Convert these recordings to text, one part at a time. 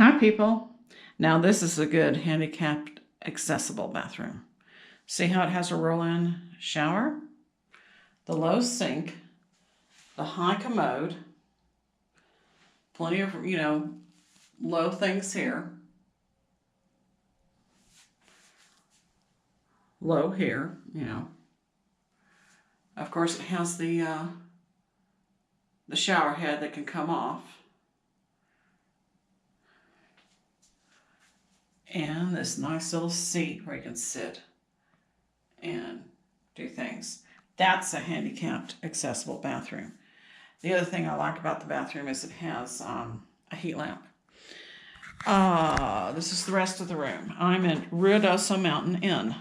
Hi, people. Now, this is a good handicapped accessible bathroom. See how it has a roll-in shower, the low sink, the high commode, plenty of, low things here, low here, Of course, it has the shower head that can come off. And this nice little seat where you can sit and do things. That's a handicapped accessible bathroom. The other thing I like about the bathroom is it has a heat lamp. This is the rest of the room. I'm at Ruidoso Mountain Inn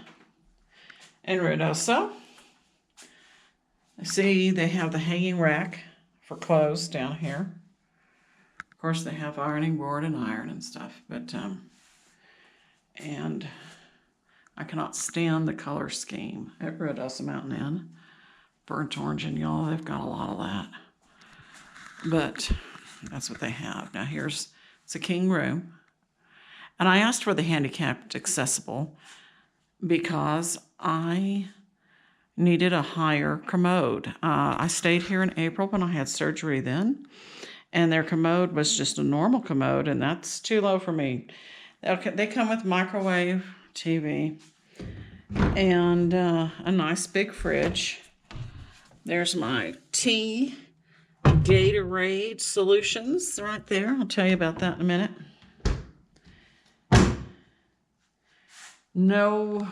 in Ruidoso. See, they have the hanging rack for clothes down here. Of course, they have ironing board and iron and stuff, but and I cannot stand the color scheme at Ruidoso Mountain Inn. Burnt orange and yellow, they've got a lot of that. But that's what they have. Now it's a king room. And I asked for the handicapped accessible because I needed a higher commode. I stayed here in April when I had surgery then, and their commode was just a normal commode, and that's too low for me. They come with microwave, TV, and a nice big fridge. There's my tea, Gatorade solutions right there. I'll tell you about that in a minute. No,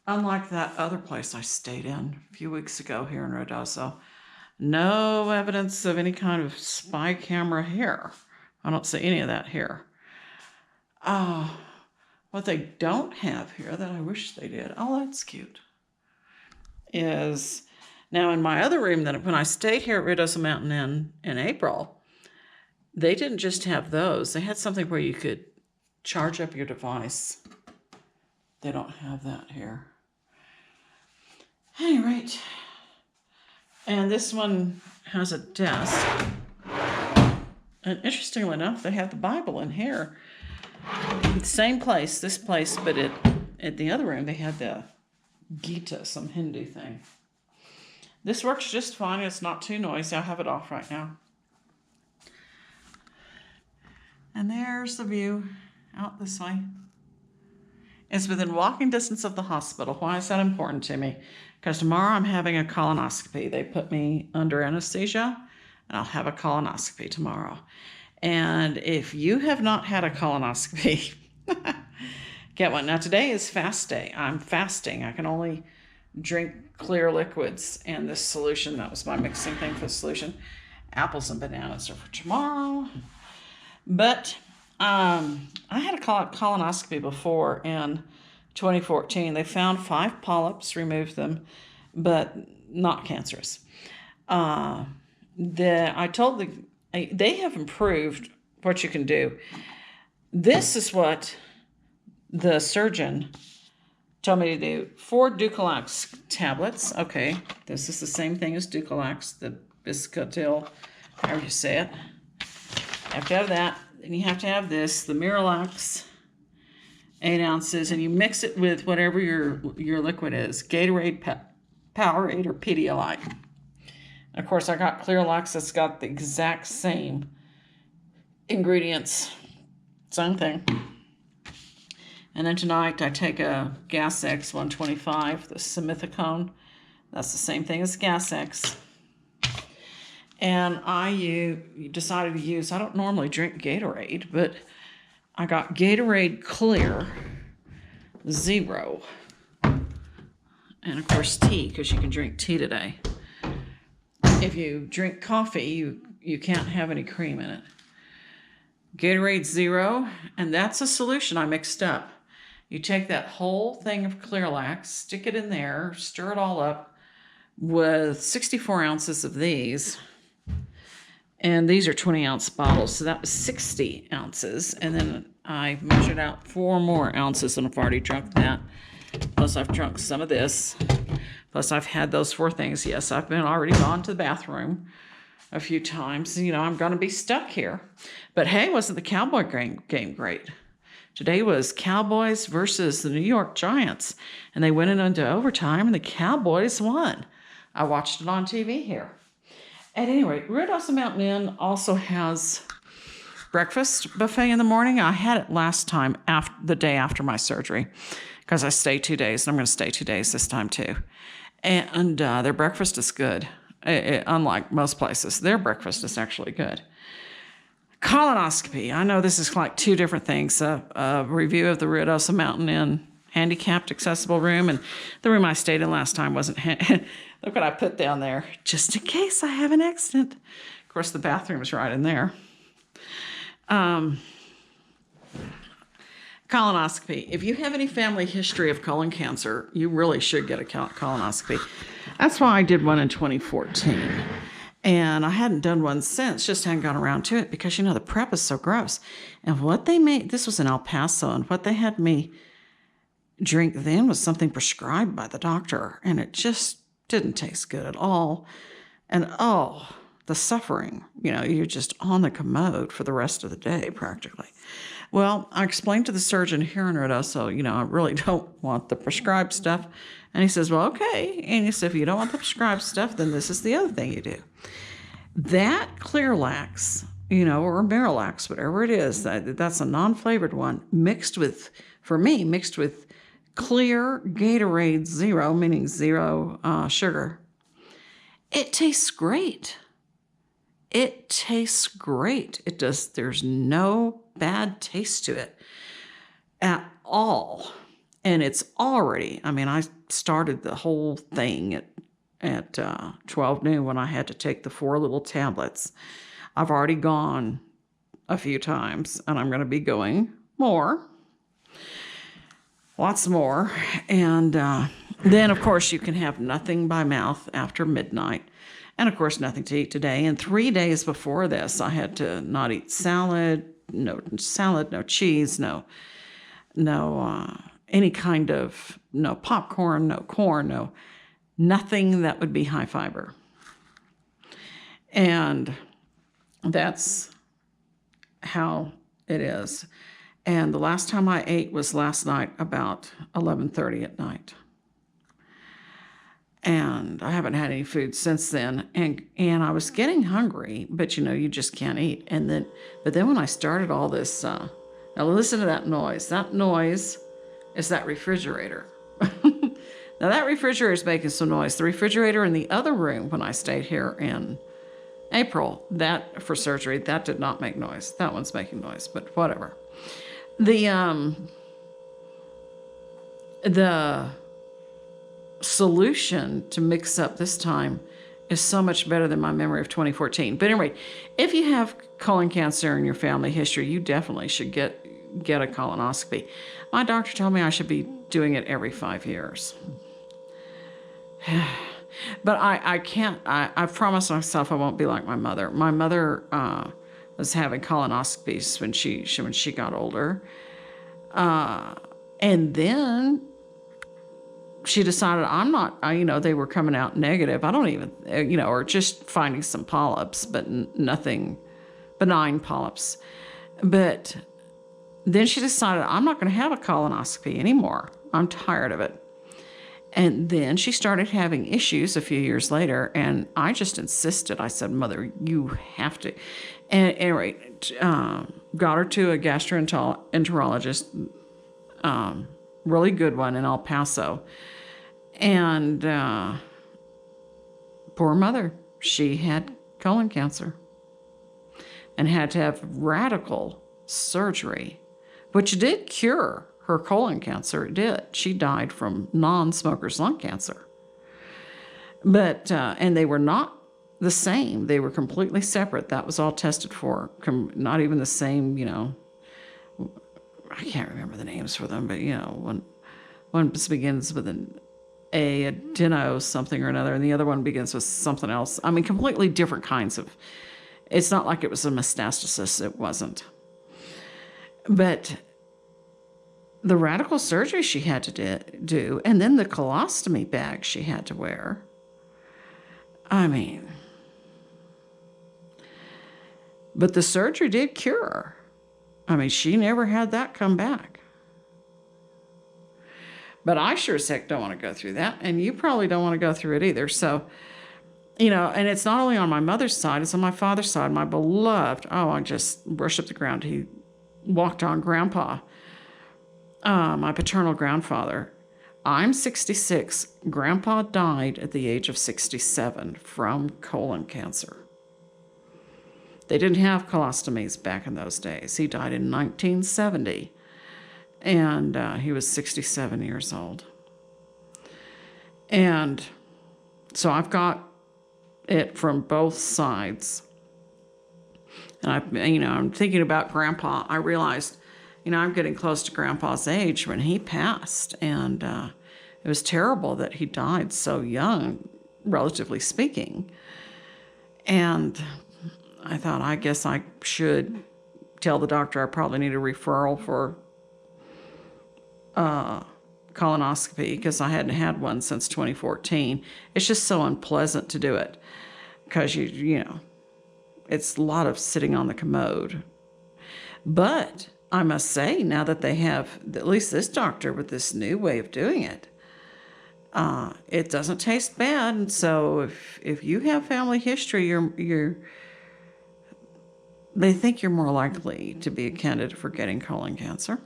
unlike that other place I stayed in a few weeks ago here in Ruidoso, no evidence of any kind of spy camera here. I don't see any of that here. What they don't have here that I wish they did, that's cute, is now in my other room that when I stayed here at Ruidoso Mountain Inn in April, they didn't just have those. They had something where you could charge up your device. They don't have that here. At any rate, and this one has a desk. And interestingly enough, they have the Bible in here. Same place, this place, but at the other room, they had the Gita, some Hindu thing. This works just fine. It's not too noisy. I have it off right now. And there's the view out this way. It's within walking distance of the hospital. Why is that important to me? Because tomorrow I'm having a colonoscopy. They put me under anesthesia, and I'll have a colonoscopy tomorrow. And if you have not had a colonoscopy, get one. Now, today is fast day. I'm fasting. I can only drink clear liquids. And this solution, that was my mixing thing for the solution. Apples and bananas are for tomorrow. But I had a colonoscopy before in 2014. They found 5 polyps, removed them, but not cancerous. They have improved what you can do. This is what the surgeon told me to do. 4 Ducalax tablets. Okay, this is the same thing as Ducalax, the Biscotil, however you say it. You have to have that. Then you have to have this, the Miralax, 8 ounces, and you mix it with whatever your liquid is, Gatorade, Powerade, or Pedialyte. And of course, I got Clearlax that's got the exact same ingredients, same thing. And then tonight, I take a Gas X 125, the Simethicone. That's the same thing as Gas X. And I decided to use, I don't normally drink Gatorade, but I got Gatorade Clear Zero. And of course, tea, because you can drink tea today. If you drink coffee, you can't have any cream in it. Gatorade Zero, and that's a solution I mixed up. You take that whole thing of Clearlax, stick it in there, stir it all up with 64 ounces of these. And these are 20-ounce bottles, so that was 60 ounces. And then I measured out 4 more ounces, and I've already drunk that. Plus, I've drunk some of this. Plus, I've had those 4 things. Yes, I've already gone to the bathroom a few times. I'm going to be stuck here. But hey, wasn't the Cowboy game great? Today was Cowboys versus the New York Giants, and they went into overtime, and the Cowboys won. I watched it on TV here. At any rate, Ruidoso Mountain Inn also has breakfast buffet in the morning. I had it last time, the day after my surgery, because I stayed 2 days, and I'm going to stay 2 days this time too. And their breakfast is good. Unlike most places, their breakfast is actually good. Colonoscopy. I know this is like two different things. A review of the Ruidoso Mountain Inn handicapped accessible room, and the room I stayed in last time wasn't. Look what I put down there, just in case I have an accident. Of course, the bathroom is right in there. Colonoscopy. If you have any family history of colon cancer, you really should get a colonoscopy. That's why I did one in 2014. And I hadn't done one since, just hadn't gone around to it because, the prep is so gross. And what they made, this was in El Paso, and what they had me drink then was something prescribed by the doctor. And it just didn't taste good at all. And the suffering, you're just on the commode for the rest of the day practically. Well, I explained to the surgeon here in Ruidoso, I really don't want the prescribed stuff. And he says, well, okay. And he said, if you don't want the prescribed stuff, then this is the other thing you do. That Clearlax, or Marilax, whatever it is, that's a non-flavored one, mixed with clear Gatorade Zero, meaning zero sugar. It tastes great. It tastes great. It does. There's no bad taste to it at all. And it's already, I started the whole thing at 12 noon when I had to take the 4 little tablets. I've already gone a few times, and I'm going to be going more. Lots more. And then, of course, you can have nothing by mouth after midnight. And, of course, nothing to eat today. And 3 days before this, I had to not eat no cheese, no any kind of, no popcorn, no corn, nothing that would be high fiber. And that's how it is. And the last time I ate was last night about 11:30 at night. And I haven't had any food since then. And I was getting hungry, but you just can't eat. But then when I started all this, now listen to that noise. That noise is that refrigerator. Now that refrigerator is making some noise. The refrigerator in the other room when I stayed here in April, that for surgery, that did not make noise. That one's making noise, but whatever. The solution to mix up this time is so much better than my memory of 2014. But anyway, if you have colon cancer in your family history, you definitely should get a colonoscopy. My doctor told me I should be doing it every 5 years. But I can't, I've promised myself I won't be like my mother. My mother was having colonoscopies when she got older. And then she decided they were coming out negative. I don't even, or just finding some polyps, but nothing, benign polyps. But then she decided, I'm not going to have a colonoscopy anymore. I'm tired of it. And then she started having issues a few years later, and I just insisted. I said, Mother, you have to. And anyway, got her to a gastroenterologist, really good one in El Paso. And poor mother, she had colon cancer and had to have radical surgery, which did cure her colon cancer. It did. She died from non-smoker's lung cancer. But, and they were not the same. They were completely separate. That was all tested for. Not even the same, I can't remember the names for them, but, one begins with an adeno something or another, and the other one begins with something else. Completely different kinds of, it's not like it was a metastasis. It wasn't. But the radical surgery she had to do, and then the colostomy bag she had to wear. But the surgery did cure her. I mean, she never had that come back. But I sure as heck don't want to go through that. And you probably don't want to go through it either. So, and it's not only on my mother's side, it's on my father's side. My beloved, I just worship the ground he walked on, Grandpa, my paternal grandfather. I'm 66. Grandpa died at the age of 67 from colon cancer. They didn't have colostomies back in those days. He died in 1970, and he was 67 years old. And so I've got it from both sides. And I'm thinking about Grandpa. I realized, I'm getting close to Grandpa's age when he passed, and it was terrible that he died so young, relatively speaking. And I thought, I guess I should tell the doctor I probably need a referral for colonoscopy, because I hadn't had one since 2014. It's just so unpleasant to do it because it's a lot of sitting on the commode. But I must say, now that they have, at least this doctor with this new way of doing it, it doesn't taste bad. And so if you have family history, they think you're more likely to be a candidate for getting colon cancer.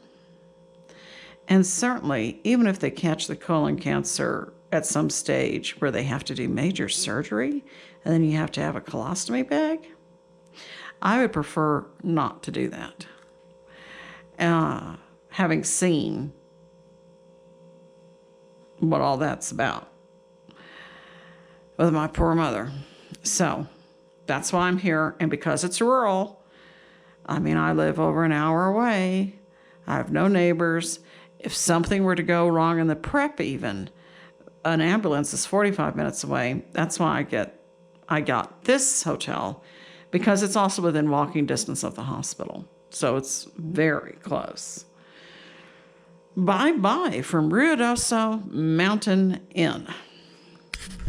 And certainly, even if they catch the colon cancer at some stage where they have to do major surgery, and then you have to have a colostomy bag, I would prefer not to do that. Having seen what all that's about with my poor mother. So that's why I'm here. And because it's rural, I live over an hour away. I have no neighbors. If something were to go wrong in the prep even, an ambulance is 45 minutes away. That's why I got this hotel, because it's also within walking distance of the hospital. So it's very close. Bye-bye from Ruidoso Mountain Inn.